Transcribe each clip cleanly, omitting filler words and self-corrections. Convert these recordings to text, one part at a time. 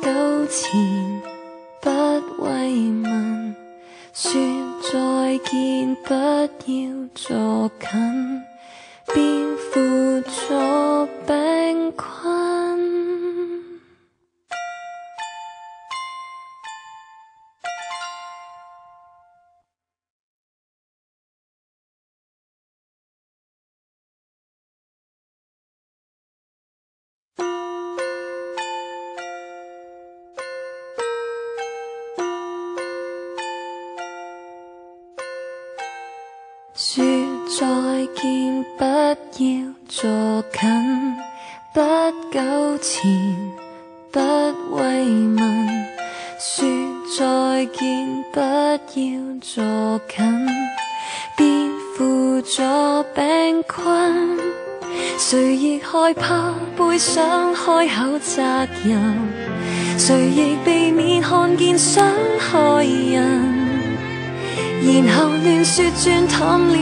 糾纏，不慰問，說再見，不要坐近，便輔助病困。說再見，不要坐近，不糾纏，不慰問，說再見，不要坐近，便輔助病困。誰亦害怕背上開口責任，誰亦避免看見傷害人，然後亂說轉淡了，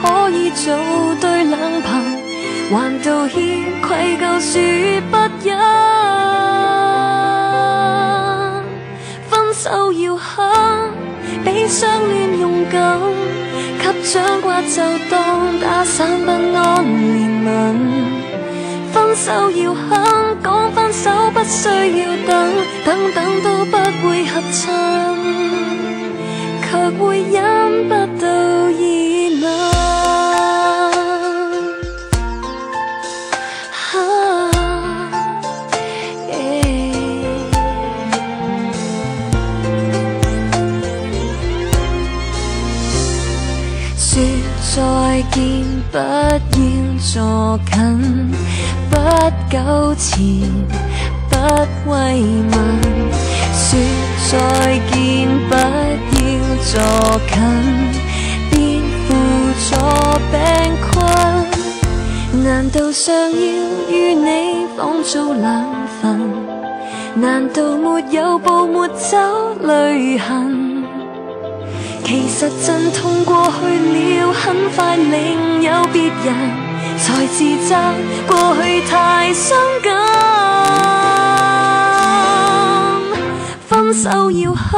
可以做對冷朋，還道歉愧疚說不忍。分手要狠，比相戀勇敢，給掌摑就當打散不安憐憫。分手要狠，講分手不需要等，等等都不會合襯，卻會忍不到熱吻。說再見，不要坐近，不糾纏，不慰問。說再見，不要坐近，便輔助病困。難道尚要與你仿造兩份？難道沒有步沒走淚痕？其實陣痛過去了，很快另有別人，才自責過去太傷感。分手要狠，